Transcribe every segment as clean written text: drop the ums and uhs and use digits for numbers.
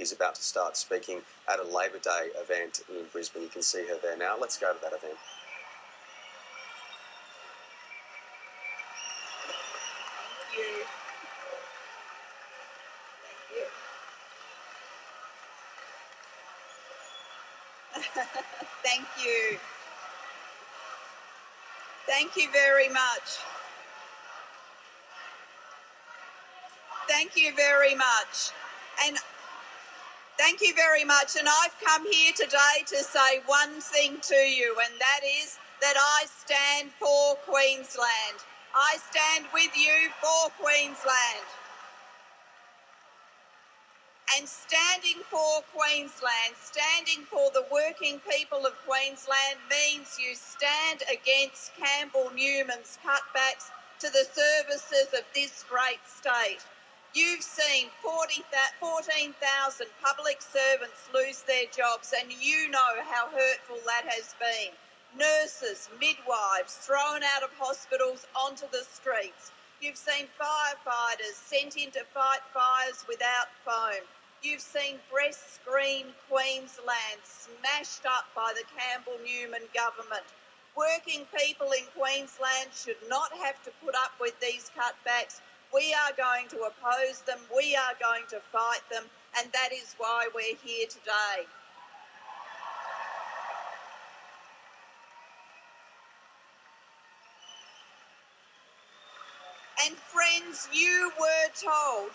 is about to start speaking at a Labor Day event in Brisbane. You can see her there now. Let's go to that event. Thank you. Thank you. Thank you very much. Thank you very much. And thank you very much. And I've come here today to say one thing to you, and that is that I stand for Queensland. I stand with you for Queensland. And standing for Queensland, standing for the working people of Queensland means you stand against Campbell Newman's cutbacks to the services of this great state. You've seen 14,000 public servants lose their jobs, and you know how hurtful that has been. Nurses, midwives thrown out of hospitals onto the streets. You've seen firefighters sent in to fight fires without foam. You've seen breast screen Queensland smashed up by the Campbell Newman government. Working people in Queensland should not have to put up with these cutbacks. We are going to oppose them, we are going to fight them, and that is why we're here today. And friends, you were told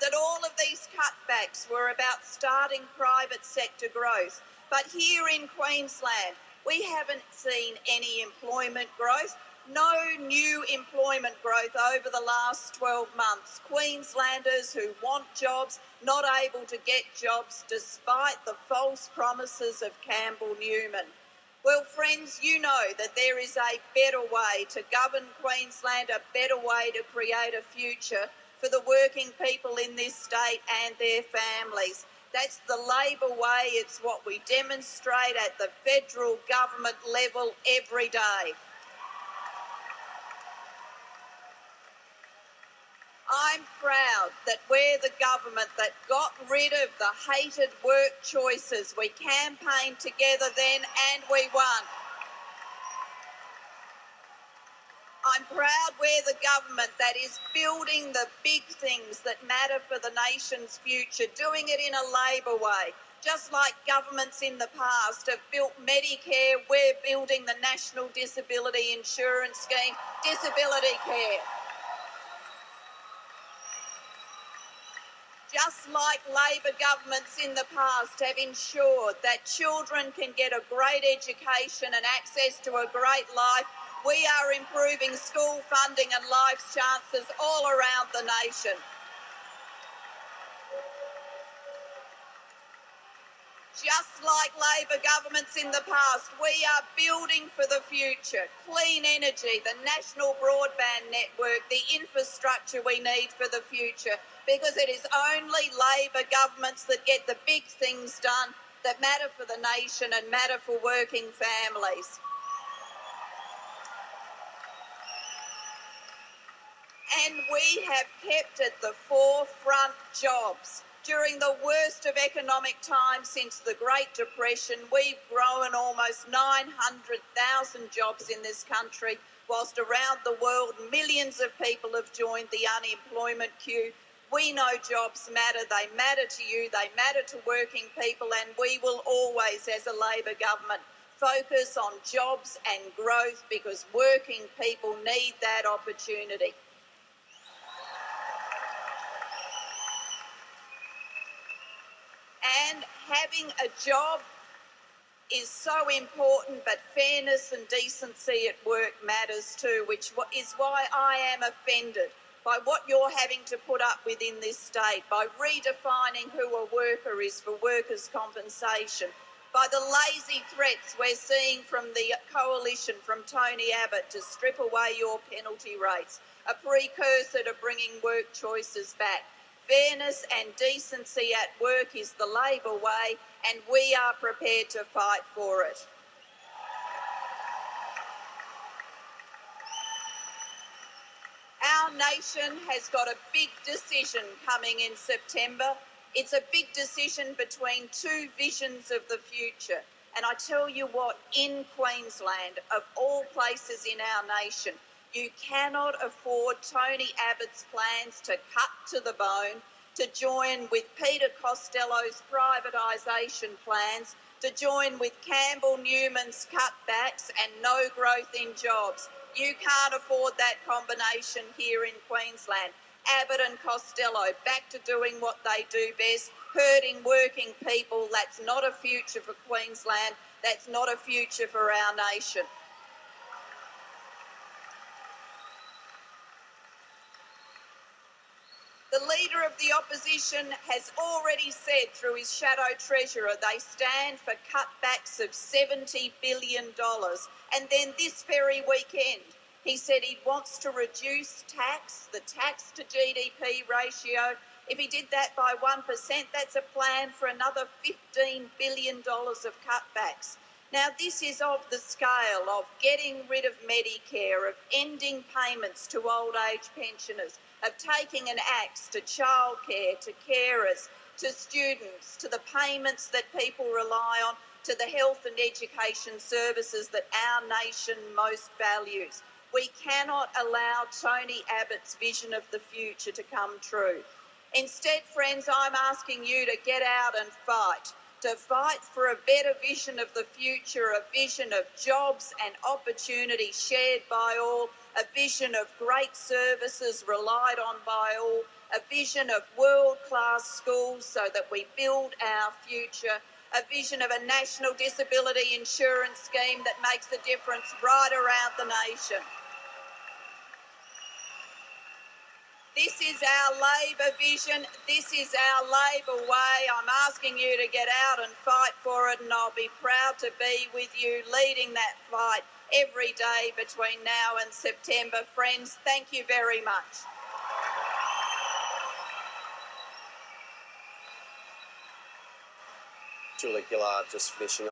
that all of these cutbacks were about starting private sector growth. But here in Queensland, we haven't seen any employment growth, no new employment growth over the last 12 months. Queenslanders who want jobs, not able to get jobs despite the false promises of Campbell Newman. Well, friends, you know that there is a better way to govern Queensland, a better way to create a future for the working people in this state and their families. That's the Labor way. It's what we demonstrate at the federal government level every day. I'm proud that we're the government that got rid of the hated work choices. We campaigned together then and we won. I'm proud we're the government that is building the big things that matter for the nation's future, doing it in a Labor way. Just like governments in the past have built Medicare, we're building the National Disability Insurance Scheme, disability care. Just like Labor governments in the past have ensured that children can get a great education and access to a great life, we are improving school funding and life's chances all around the nation. Just like Labor governments in the past, we are building for the future. Clean energy, the national broadband network, the infrastructure we need for the future, because it is only Labor governments that get the big things done that matter for the nation and matter for working families. And we have kept at the forefront jobs. During the worst of economic times since the Great Depression, we've grown almost 900,000 jobs in this country, whilst around the world millions of people have joined the unemployment queue. We know jobs matter, they matter to you, they matter to working people, and we will always, as a Labor government, focus on jobs and growth because working people need that opportunity. And having a job is so important, but fairness and decency at work matters too, which is why I am offended by what you're having to put up with in this state, by redefining who a worker is for workers' compensation, by the lazy threats we're seeing from the coalition, from Tony Abbott, to strip away your penalty rates, a precursor to bringing work choices back. Fairness and decency at work is the Labor way, and we are prepared to fight for it. Our nation has got a big decision coming in September. It's a big decision between two visions of the future. And I tell you what, in Queensland, of all places in our nation, you cannot afford Tony Abbott's plans to cut to the bone, to join with Peter Costello's privatisation plans, to join with Campbell Newman's cutbacks and no growth in jobs. You can't afford that combination here in Queensland. Abbott and Costello back to doing what they do best, hurting working people. That's not a future for Queensland. That's not a future for our nation. The Leader of the Opposition has already said through his shadow treasurer they stand for cutbacks of $70 billion. And then this very weekend, he said he wants to reduce the tax to GDP ratio. If he did that by 1%, that's a plan for another $15 billion of cutbacks. Now, this is of the scale of getting rid of Medicare, of ending payments to old age pensioners, of taking an axe to childcare, to carers, to students, to the payments that people rely on, to the health and education services that our nation most values. We cannot allow Tony Abbott's vision of the future to come true. Instead, friends, I'm asking you to get out and fight for a better vision of the future, a vision of jobs and opportunity shared by all, a vision of great services relied on by all, a vision of world-class schools so that we build our future, a vision of a national disability insurance scheme that makes a difference right around the nation. This is our Labor vision. This is our Labor way. I'm asking you to get out and fight for it, and I'll be proud to be with you leading that fight every day between now and September. Friends, thank you very much. Julie Gillard just finishing